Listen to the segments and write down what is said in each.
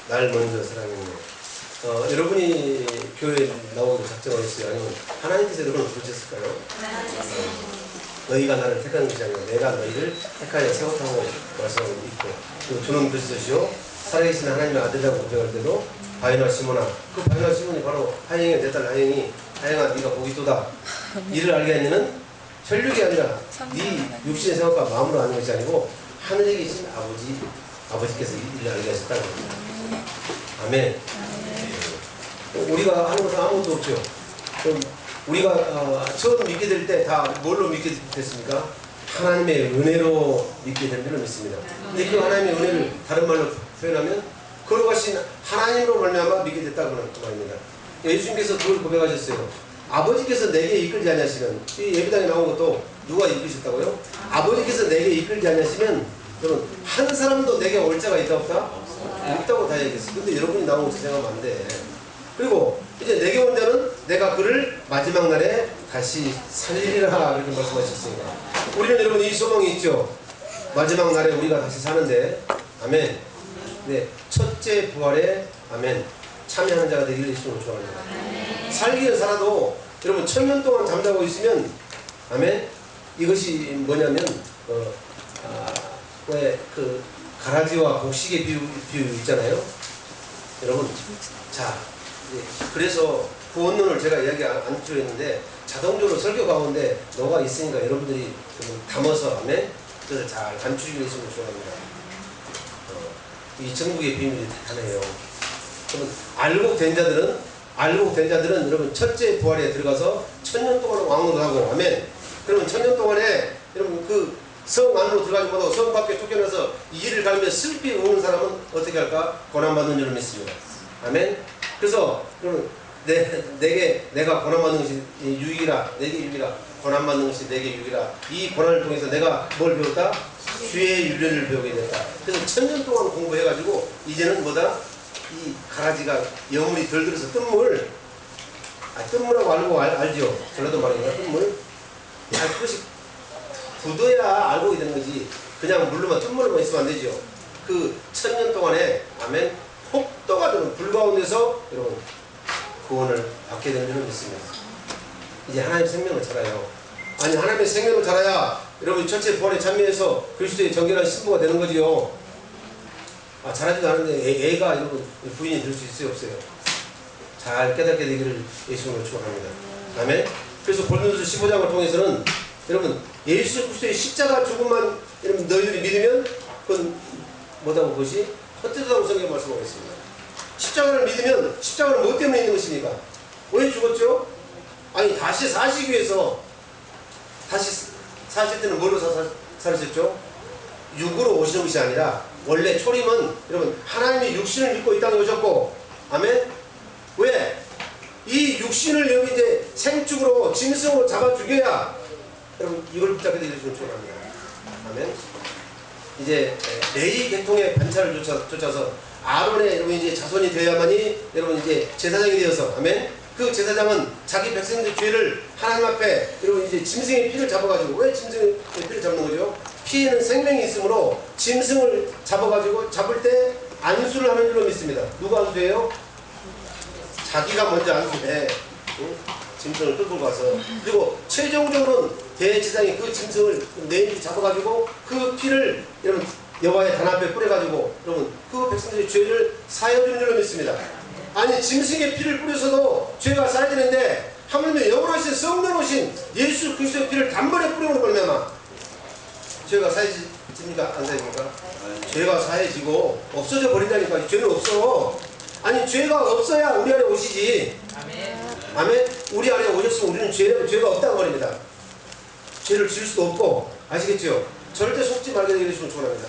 날 먼저 사랑했네. 여러분이 교회에 나오기로 작정을 했어요? 아니면 하나님께서 여러분을 부르셨을까요? 너희가 나를 택한 것이 아니라 내가 너희를 택하여 세웠다고 말씀하고 있고, 또 주는 그리스도시요 살아계신 하나님의 아들이라고 고백할 때도 바이나 시몬아, 그 바이나 시몬이 바로 하영이 내 딸 하영이, 하영아 네가 복이 또다. 이를 알게 하는 혈육이 아니라 네 육신의 생각과 마음으로 아는 것이 아니고 하늘에 계신 아버지께서 이를 알게 하셨다는 겁니다. 아멘. 우리가 하는 것은 아무것도 없죠. 그럼 우리가 처음 믿게 될 때 다 뭘로 믿게 됐습니까? 하나님의 은혜로 믿게 된 줄로 믿습니다. 근데 그 하나님의 은혜를 다른 말로 표현하면 거룩하신 하나님으로 말미암아 믿게 됐다고 그 말입니다. 예수님께서 그걸 고백하셨어요. 아버지께서 내게 이끌지 않으시면, 이 예배당에 나온 것도 누가 이끌으셨다고요? 아버지께서 내게 이끌지 않으시면 여러분 한 사람도 내게 올 자가 있다 없다? 있다고 다 얘기했어요. 근데 여러분이 나온 것을 생각하면 안 돼. 그리고 이제 내게 온 자는 내가 그를 마지막 날에 다시 살리리라 이렇게 말씀하셨으니까 우리는 여러분 이 소망이 있죠. 마지막 날에 우리가 다시 사는데 아멘. 네, 첫째 부활에 아멘 참여하는 자가 되기를 예수님으로 축원합니다. 살기는 살아도 여러분 1000년 동안 잠자고 있으면 아멘 이것이 뭐냐면 왜 그 가라지와 곡식의 비유 있잖아요. 여러분 자 그래서 구원론을 제가 이야기 안 드렸는데 자동적으로 설교 가운데 너가 있으니까 여러분들이 좀 담아서 아멘 그것을 잘 감추기 위해서 좋아합니다. 이 천국의 비밀이 대단해요. 그러면 알고 된 자들은 여러분 첫째 부활에 들어가서 1000년 동안 왕으로 하고 아멘. 그러면 1000년 동안에 여러분 그 성 안으로 들어가지 못하고 성 밖에 쫓겨나서 이 길을 가며 슬피 우는 사람은 어떻게 할까? 고난받는 줄을 믿습니다. 아멘. 그래서 그러면 내가 고난받는 것이 유익이라 내게 유익이라 고난받는 것이 내게 유익이라 이 고난을 통해서 내가 뭘 배웠다? 주의 윤례를 배우게 됐다. 그래서 1000년 동안 공부해가지고 이제는 뭐다? 이 가라지가 여물이 덜 들어서 뜬물하고 알죠? 전라도 말이니까 뜬물. 그것이 굳어야 알고 되는 거지. 그냥 물로만 뜬물로만 있으면 안 되죠. 그 1000년 동안에 아멘 폭도가 되는 불 가운데서 여러분 구원을 받게 되는 줄을 믿습니다. 이제 하나님의 생명을 자라요. 아니 하나님의 생명을 자라야 여러분 첫째 부활에 참여해서 그리스도의 정결한 신부가 되는 거지요. 잘하지도 않은데 애가 여러분 부인이 될 수 있어요 없어요? 잘 깨닫게 되기를 예수님으로 축원합니다. 아멘. 그래서 고린도서 15장을 통해서는 여러분 예수 그리스도의 십자가 죽음만 여러분 너희들이 믿으면 그건 뭐다고 그것이 헛되다고 성경 말씀하고 있습니다. 십자가를 믿으면 십자가는 뭐 때문에 있는 것입니까? 왜 죽었죠? 아니 다시 사시기 위해서 다시 사실 때는 뭘로 살으셨죠? 육으로 오시는 것이 아니라 원래 초림은 여러분 하나님이 육신을 입고 이 땅에 오셨고 아멘? 왜? 이 육신을 여기 이제 생축으로 짐승으로 잡아 죽여야 여러분 이걸 붙잡게 되기를 축원합니다. 아멘. 이제 레위 계통의 반차를 쫓아서 아론의 여러분 이제 자손이 되어야만이 여러분 이제 제사장이 되어서 아멘. 그 제사장은 자기 백성들의 죄를 하나님 앞에 여러분 이제 짐승의 피를 잡아가지고 왜 짐승의 피를 잡는 거죠? 피에는 생명이 있으므로 짐승을 잡아가지고 잡을 때 안수를 하는 줄로 믿습니다. 누가 안수해요? 자기가 먼저 안수해. 응? 짐승을 끌고 가서 그리고 최종적으로는 대제사장이 그 짐승을 내일이 잡아가지고 그 피를 여러분 여호와의 단 앞에 뿌려가지고 여러분 그 백성들의 죄를 사해주는 줄로 믿습니다. 아니 짐승의 피를 뿌려서도 죄가 사해지는데 하물며 영원하신 성령 오신 예수 그리스도의 피를 단번에 뿌리는 걸면 죄가 사해집니까? 안 사해집니까? 죄가 사해지고 없어져 버린다니까. 죄는 없어. 아니 죄가 없어야 우리 안에 오시지. 아멘. 아멘. 우리 안에 오셨으면 우리는 죄가 없다는 말입니다. 죄를 지을 수도 없고 아시겠죠? 절대 속지 말게 되시면 축원합니다.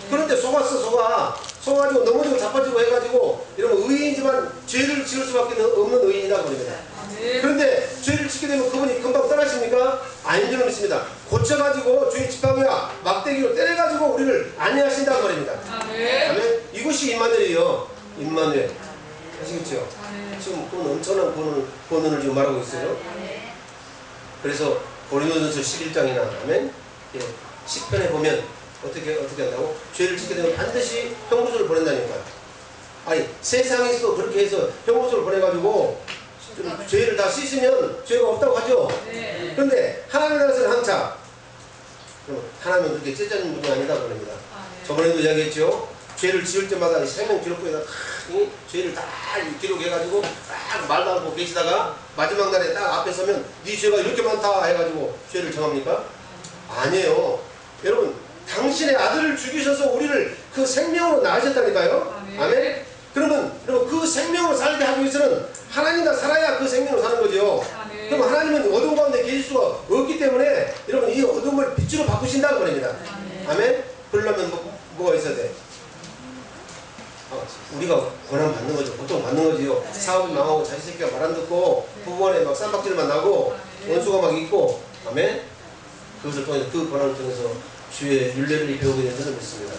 그런데 속아가지고 넘어지고 자빠지고 해가지고 이러면 의인이지만 죄를 지을 수밖에 없는 의인이다 말입니다. 그런데 죄를 짓게 되면 그분이 금방 떠나십니까? 아닌 줄 믿습니다. 고쳐가지고 죄의 지팡이와 막대기로 때려가지고 우리를 안내하신다는 말입니다. 아멘. 이것이 임마누엘이요. 임마누엘. 아시겠죠? 지금 그건 엄청난 권한을 지금 말하고 있어요. 그래서 고린도전서 11장이나 아멘. 10편에 보면 어떻게 한다고? 죄를 짓게 되면 반드시 형구주를 보낸다니까. 아니 세상에서도 그렇게 해서 형무소를 보내가지고 죄를 다 씻으면 죄가 없다고 하죠. 그런데 하나님 나라에서는 항상 하나님은 그렇게 째짜는 분이 아니다 그럽니다. 저번에도 이야기했죠. 죄를 지을 때마다 생명 기록부에다 죄를 다 기록해가지고 딱 말도 않고 계시다가 마지막 날에 딱 앞에 서면 네 죄가 이렇게 많다 해가지고 죄를 정합니까? 아니에요. 여러분 당신의 아들을 죽이셔서 우리를 그 생명으로 낳으셨다니까요. 아멘. 그러면 그 생명으로 살게 하기 위해서는 하나님과 살아야 그 생명으로 사는 거죠. 그럼 하나님은 어둠 가운데 계실 수가 없기 때문에 여러분 이 어둠을 빛으로 바꾸신다는 겁니다. 아멘. 그러려면 뭐가 있어야 돼? 우리가 권한 받는 거죠. 보통 받는 거지요. 사업이 망하고 자식 새끼가 말 안 듣고 부부간에 막 쌈박질만 나고 원수가 막 있고 아멘. 그것을 통해서 그 권한을 통해서 주의 윤례를 배우게 되는 줄을 믿습니다.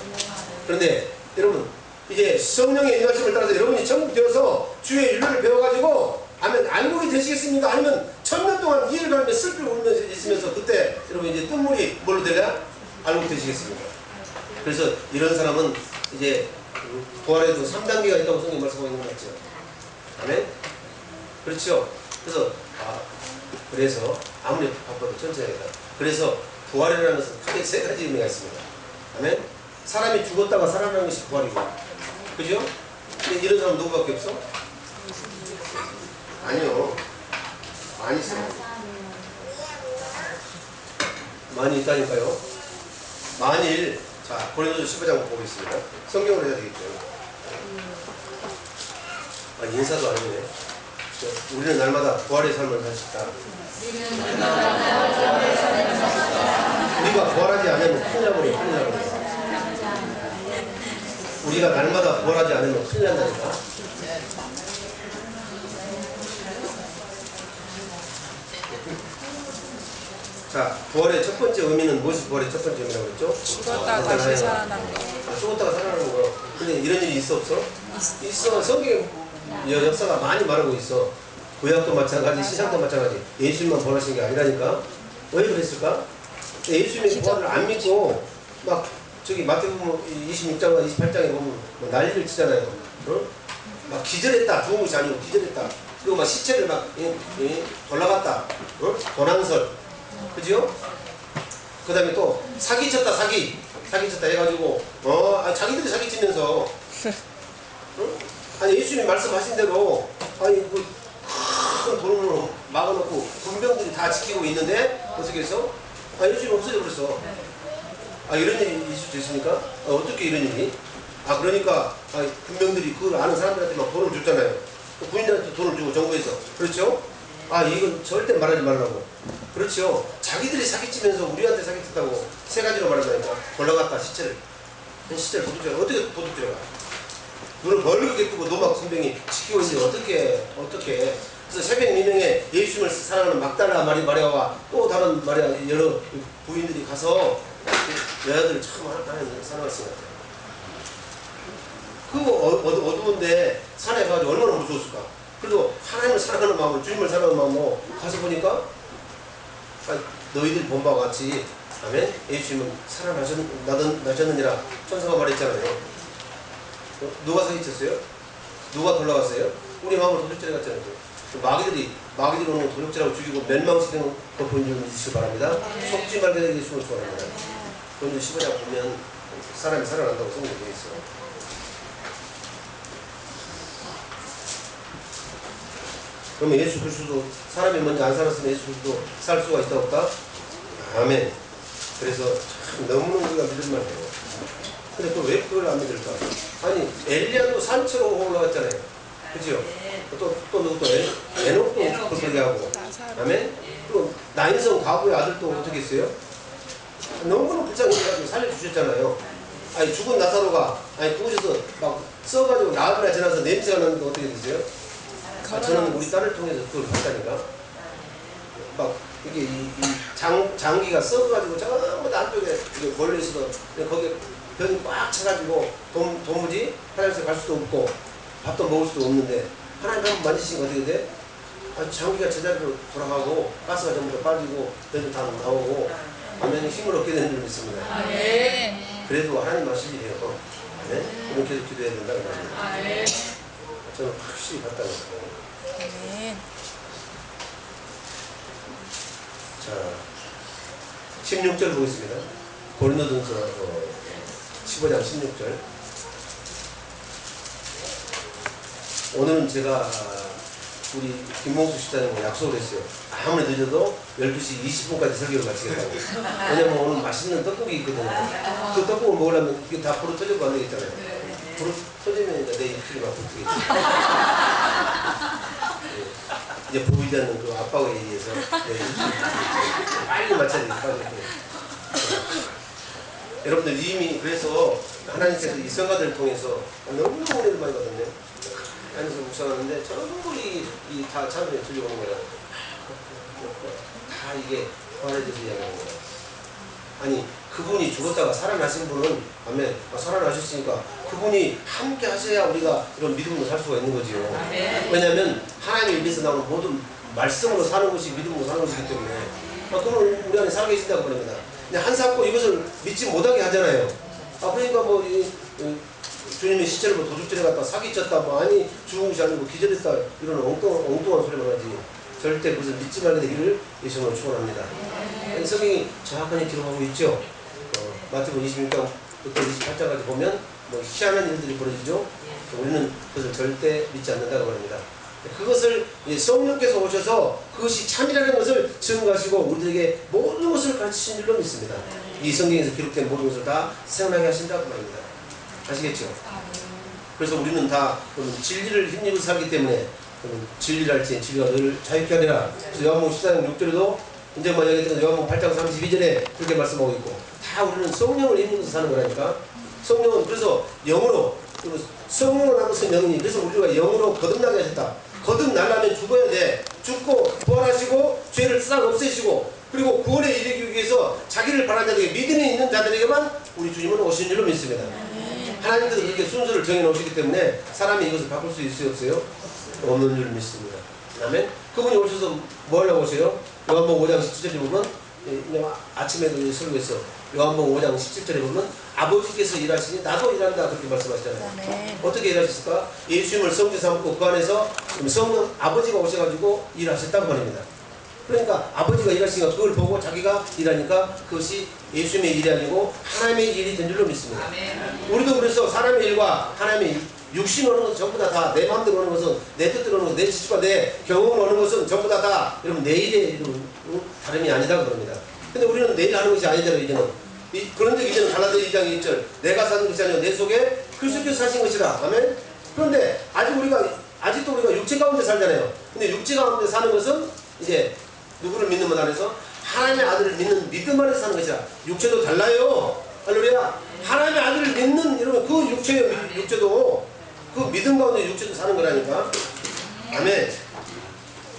그런데 여러분 이제 성령의 인도하심을 따라서 여러분이 천국되어서 주의 윤례를 배워가지고 아멘 안국이 되시겠습니까? 아니면 1000년 동안 이해를 가면서 슬피 울면서 있으면서 그때 여러분 이제 뜬물이 뭘로 되냐? 안국 되시겠습니까? 그래서 이런 사람은 이제 부활에도 3단계가 있다고 성경 말씀하고 있는 거 맞죠? 아멘? 그렇죠? 그래서 아무리 바빠도 천천히 해야 그래서 부활이라는 것은 크게 3가지 의미가 있습니다. 아멘? 사람이 죽었다가 살아나는 것이 부활이고 그죠? 근데 이런 사람 누구밖에 없어? 아니요. 많이 있어. 많이 있다니까요. 만일 자, 고린도서 15장 보겠습니다. 성경으로 해야 되겠죠. 인사도 아니네. 우리는 날마다 부활의 삶을 살 수 있다. 우리가 부활하지 않으면 큰일 나버려, 큰일 나버려. 우리가 날마다 부활하지 않으면 큰일 난다니까. 자, 부활의 첫 번째 의미는 무엇이 부활의 첫 번째 의미라고 그랬죠? 죽었다가 다시 살아나는 거. 죽었다가 살아나는 거. 근데 이런 일이 있어 없어? 있어. 성경 역사가 많이 말하고 있어. 구약도 마찬가지, 시상도 마찬가지. 예수님만 부활하신 게 아니라니까. 왜 그랬을까? 예수님의 부활을 안 믿고 막 저기 마태복음 26장과 28장에 보면 뭐 난리를 치잖아요. 어? 막 기절했다. 죽은 것이 아니고 기절했다. 그리고 막 시체를 막 올라갔다. 어? 도난설. 그죠? 그 다음에 또 사기쳤다 사기쳤다 해가지고 자기들이 사기치면서 아니 예수님이 말씀하신 대로 아니 그 큰 도로로 막아놓고 군병들이 다 지키고 있는데 어떻게 해서 예수님이 없어져 버렸어. 이런 일이 있을 수 있습니까? 어떻게 이런 일이? 그러니까 군병들이 그걸 아는 사람들한테 막 돈을 줬잖아요. 군인들한테 돈을 주고 정부에서. 그렇죠? 이건 절대 말하지 말라고. 그렇죠. 자기들이 사기치면서 우리한테 사기쳤다고 3가지로 말한다니까. 올라갔다 시체를 도둑질하고 어떻게 도둑질해가? 눈을 벌겋게 뜨고 노막 군병이 지키고 있는데 어떻게 그래서 새벽 미명에 예수님을 사랑하는 막달라 마리아와 또 다른 마리아 여러 부인들이 가서 여자들을 참 하나님 사랑했습니다. 그거 어두운데 산에 가가지고 얼마나 무서웠을까? 그래도 하나님을 사랑하는 마음으로 주님을 사랑하는 마음으로 가서 보니까 너희들이 본 바와 같이 아멘? 예수님은 살아나셨느니라 천사가 말했잖아요. 누가 사기쳤어요? 누가 돌아갔어요? 우리 마음으로 도둑질 갔잖아요. 마귀들이 오는 도둑질하고 죽이고 멸망시키는 거 본 줄 믿으시기 바랍니다. 속지 말게 되게 주시기 바랍니다. 본주 15장 보면 사람이 살아난다고 성경에 되어 있어요. 그러면 예수 그리스도 사람이 먼저 안 살았으면 예수 그리스도 살 수가 있다 없다? 아멘. 그래서 참 너무너무 우리가 믿을만 해요. 근데 왜 그걸 안 믿을까? 아니 엘리야도 산처로 올라갔잖아요. 그죠? 또 누구 또 에녹도 그렇게 하고. 아멘. 그리고 나인성 가부의 아들도 어떻게 했어요? 너무너무 불쌍해가지고 살려주셨잖아요. 죽은 나사로가 그곳에서 막 써가지고 나흘이나 지나서 냄새가 나는데 어떻게 되세요? 저는 우리 딸을 통해서 그걸 봤다니까. 막 이게 장기가 썩어가지고 전부 다 한쪽에 몰려 있어도 거기에 변이 꽉 차가지고 도무지 화장실 갈 수도 없고 밥도 먹을 수도 없는데 하나님 한번 만지시면 어떻게 돼? 장기가 제자리로 돌아가고 가스가 전부 다 빠지고 변도 다 나오고 완전히 힘을 얻게 되는 줄 믿습니다. 네. 그래도 하나님 말씀이래요. 네? 그럼 계속 기도해야 된다고 말합니다. 아멘. 저는 확실히 갔다 왔어요. 아멘. 자, 16절 보겠습니다. 고린도전서 15장 16절. 오늘은 제가 우리 김봉수 시장님과 약속을 했어요. 아무리 늦어도 12시 20분까지 설교를 마치겠다고. 왜냐면 오늘 맛있는 떡국이 있거든요. 그 떡국을 먹으려면 이게 다 불어 터지고 안 되겠잖아요. 불어 터지면 이제 내 입술이 막 붙겠지. 이제 보이지 않는 그 압박에 의해서 내 입술이 빨리 맞춰야 되겠다. 여러분들 이미 그래서 하나님께서 이 성가들을 통해서 너무너무 은혜를 많이 받았네요. 안에서 묵상하는데 전부 다 참여에 들려오는 거예요. 다 이게 부활에 대해서 이야기하는 거예요. 아니 그분이 죽었다가 살아나신 분은 아멘 살아나셨으니까 그분이 함께 하셔야 우리가 이런 믿음으로 살 수가 있는 거지요. 왜냐하면 하나님의 입에서 나오는 모든 말씀으로 사는 것이 믿음으로 사는 것이기 때문에 그분은 우리 안에 살아계신다고 그럽니다. 근데 한사코 이것을 믿지 못하게 하잖아요. 그러니까 뭐 주님의 시체를 뭐 도둑질해 갔다 사기쳤다 뭐 아니 죽은 것이 아니고 기절했다 이런 엉뚱한 소리만 하지 절대 그것을 믿지 말게 되기를 예수님으로 축원합니다. 성경이 정확하게 기록하고 있죠. 마태복음 26장부터 28장까지 보면 뭐 희한한 일들이 벌어지죠. 우리는 그것을 절대 믿지 않는다고 합니다. 그것을 성령께서 오셔서 그것이 참이라는 것을 증거하시고 우리들에게 모든 것을 가르치신 줄로 믿습니다. 이 성경에서 기록된 모든 것을 다 생각나게 하신다고 말입니다. 아시겠죠? 그래서 우리는 다 진리를 힘입어 살기 때문에 진리를 할지 진리가 너를 자유케 하리라. 그래서 요한복음 14장 6절에도 이제 만약에 요한복음 8장 32절에 그렇게 말씀하고 있고 다 우리는 성령을 힘입어서 사는 거라니까. 성령은 그래서 영으로 성령을 하면서 영이니 그래서 우리가 영으로 거듭나게 하셨다. 거듭나려면 죽어야 돼. 죽고 부활하시고 죄를 싹 없애시고 그리고 구원에 이르기 위해서 자기를 바라는 자들에게 믿음이 있는 자들에게만 우리 주님은 오신 줄로 믿습니다. 하나님께서 그렇게 순서를 정해놓으시기 때문에 사람이 이것을 바꿀 수 있어요 없어요? 없는 줄 믿습니다. 아멘. 그분이 오셔서 뭐 하려고 오세요? 요한복음 5장 17절에 보면 아침에도 설교했어. 요한복음 5장 17절에 보면 아버지께서 일하시니 나도 일한다 그렇게 말씀하시잖아요. 아멘. 어떻게 일하셨을까? 예수님을 성지 삼고 그 안에서 성령 아버지가 오셔가지고 일하셨다고 말입니다. 그러니까 아버지가 일하시니까 그걸 보고 자기가 일하니까 그것이 예수님의 일이 아니고 하나님의 일이 된 줄로 믿습니다. 우리도 그래서 사람의 일과 하나님의 육신 오는 것은 전부 다 내 마음대로 오는 것은 내 뜻대로 오는 것은 내 지식과 내 경험으로 오는 것은 전부 다 여러분 내 일의 다름이 아니다 그럽니다. 근데 우리는 내 일 하는 것이 아니잖아요. 이제는 그런데 이제는 갈라디아 2장 1절 내가 사는 것이 아니라 내 속에 그리스도께서 사신 것이라. 아멘. 그런데 아직도 우리가 육체 가운데 살잖아요. 근데 육체 가운데 사는 것은 이제 누구를 믿는 것 안에서 하나님의 아들을 믿는 믿음 안에서 사는 것이라. 육체도 달라요. 할렐루야. 하나님의 아들을 믿는 여러분 그 육체도 그 믿음 가운데 육체도 사는 거라니까. 아멘.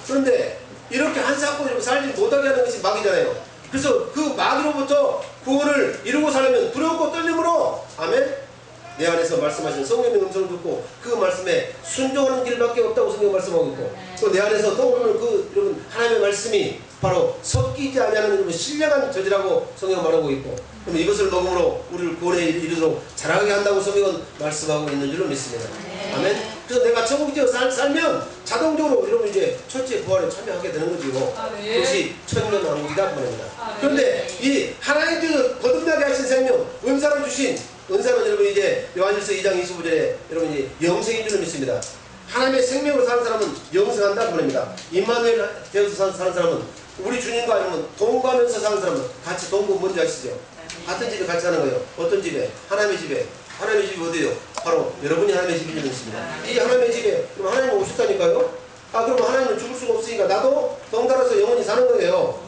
그런데 이렇게 한사건으로 살지 못하게 하는 것이 마귀잖아요. 그래서 그 마귀로부터 구원을 이루고 살려면 두렵고 떨림으로 아멘. 내 안에서 말씀하신 성령의 음성을 듣고 그 말씀에 순종하는 길밖에 없다고 성경 말씀하고 있고 또 내 안에서 떠오르는 그 여러분 하나님의 말씀이 바로 섞이지 아니하는 여러분 신령한 저지라고 성경 말하고 있고 그럼 이것을 먹음으로 우리를 구원에 이르도록 자라게 한다고 성경은 말씀하고 있는 줄로 믿습니다. 아멘. 그래서 내가 천국에 살면 자동적으로 여러분 이제 첫째 부활에 참여하게 되는 거지요. 그것이 천년왕국이다 그럽니다. 그런데 이 하나님께서 거듭나게 하신 생명 은사를 주신 은사는 여러분 이제 요한일서 2장 25절에 여러분 이제 영생인 줄로 믿습니다. 하나님의 생명으로 사는 사람은 영생한다 그럽니다. 임마누엘 되어서 사는 사람은 우리 주님과 아니면 동거하면서 사는 사람은 같이 동거 뭔지 아시죠? 같은 집에 같이 사는 거예요. 어떤 집에? 하나님의 집에. 하나님의 집이 어디예요? 바로 여러분이 하나님의 집이 되는 것입니다. 이 하나님의 집에 그럼 하나님이 오셨다니까요? 그럼 하나님은 죽을 수가 없으니까 나도 덩달아서 영원히 사는 거예요.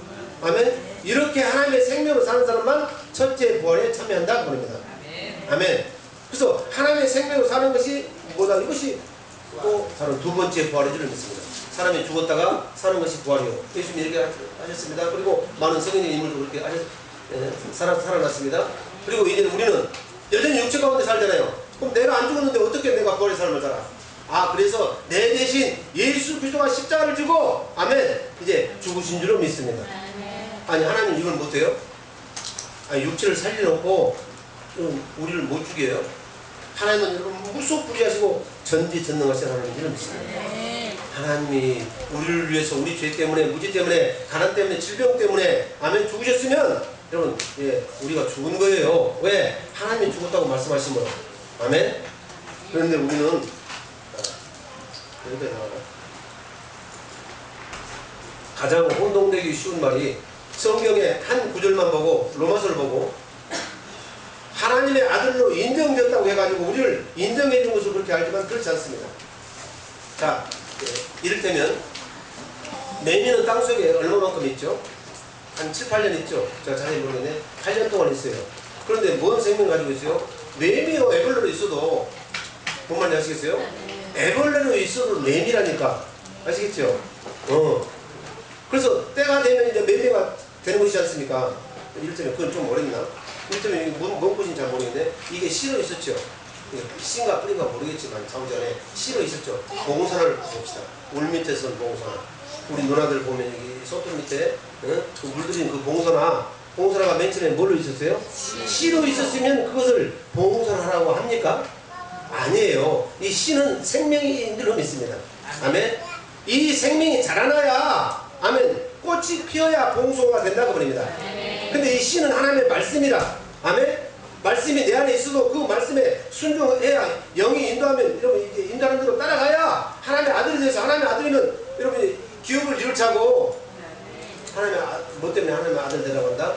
아멘. 이렇게 하나님의 생명으로 사는 사람만 첫째 부활에 참여한다 그럽니다. 아멘. 그래서 하나님의 생명으로 사는 것이 뭐다? 이것이 또 바로 두 번째 부활인 줄 믿습니다. 사람이 죽었다가 사는 것이 부활이요. 예수님이 이렇게 하셨습니다. 그리고 많은 성인의 인물도 그렇게 살아났습니다. 그리고 이제 우리는 여전히 육체 가운데 살잖아요. 그럼 내가 안 죽었는데 어떻게 내가 부활의 삶을 살아? 그래서 내 대신 예수 그리스도가 십자가를 지고 아멘 이제 죽으신 줄로 믿습니다. 아니 하나님 이걸 못해요? 육체를 살려놓고 우리를 못 죽여요? 하나님은 여러분 무소불위하시고 전지전능하신 하나님 이런 뜻입니다. 네. 하나님이 우리를 위해서 우리 죄 때문에 무지 때문에 가난 때문에 질병 때문에 아멘 죽으셨으면 여러분 예, 우리가 죽은 거예요. 왜? 하나님이 죽었다고 말씀하시면 아멘. 그런데 우리는 여기다 나와라. 가장 혼동되기 쉬운 말이 성경의 한 구절만 보고 로마서를 보고 하나님의 아들로 인정되었다고 해가지고 우리를 인정해 준 것을 그렇게 알지만 그렇지 않습니다. 자, 이를테면 매미는 땅속에 얼마만큼 있죠? 한 7, 8년 있죠? 제가 자세히 모르겠네. 8년 동안 있어요. 그런데 뭔 생명 가지고 있어요? 매미요 애벌레로 있어도 뭔 말인지 아시겠어요? 애벌레로 있어도 매미라니까 아시겠죠? 그래서 때가 되면 이제 매미가 되는 것이지 않습니까? 이를테면 그건 좀 어렵나? 이를테면 이게 뭔 것인지 잘 모르겠는데 이게 씨로 있었죠. 씨인가 뿌리인가 모르겠지만 참 전에 씨로 있었죠. 봉선화를 봅시다. 울 밑에 선 봉선화. 우리 누나들 보면 여기 소뚜 밑에 그 물들인 그 봉선화가 맨 처음에 뭘로 있었어요? 씨로 있었으면 그것을 봉선화라고 합니까? 아니에요. 이 씨는 생명이 있는 놈이 있습니다. 아멘. 이 생명이 자라나야 아멘 꽃이 피어야 봉송화가 된다고 그럽니다. 근데 이 씨는 하나님의 말씀이라 아멘. 말씀이 내 안에 있어도 그 말씀에 순종해야 영이 인도하면 여러분 이제 인도하는 대로 따라가야 하나님의 아들이 돼서 하나님의 아들이면 여러분이 기업을 이룰 차고 하나님의 뭐 때문에 하나님의 아들 되라고 한다?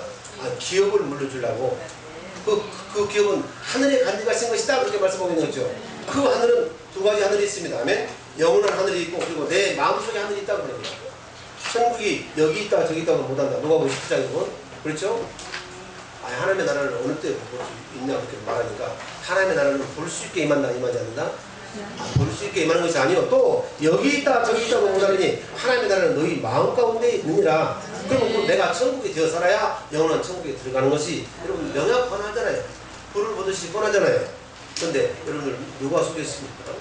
기업을 물려주려고 그 기업은 하늘에 간직하신 것이다 그렇게 말씀하고 있는 거죠. 그 하늘은 두 가지 하늘이 있습니다. 아멘. 영원한 하늘이 있고 그리고 내 마음속에 하늘이 있다고 그럽니다. 천국이 여기 있다 저기 있다고 못한다. 누가복음 10장이고 그렇죠? 하나님의 나라를 어느 때 볼 수 있냐 그렇게 말하니까 하나님의 나라를 볼 수 있게 임한다 임하지 않는다? 볼 수 있게 임하는 것이 아니요 또 여기 있다 저기 있다고 못하니 하나님의 나라는 너희 마음 가운데 있느니라. 그러면 내가 천국에 되어 살아야 영원한 천국에 들어가는 것이 여러분 명확 뻔하잖아요. 불을 보듯이 뻔하잖아요. 그런데 여러분들 누가 속였습니까?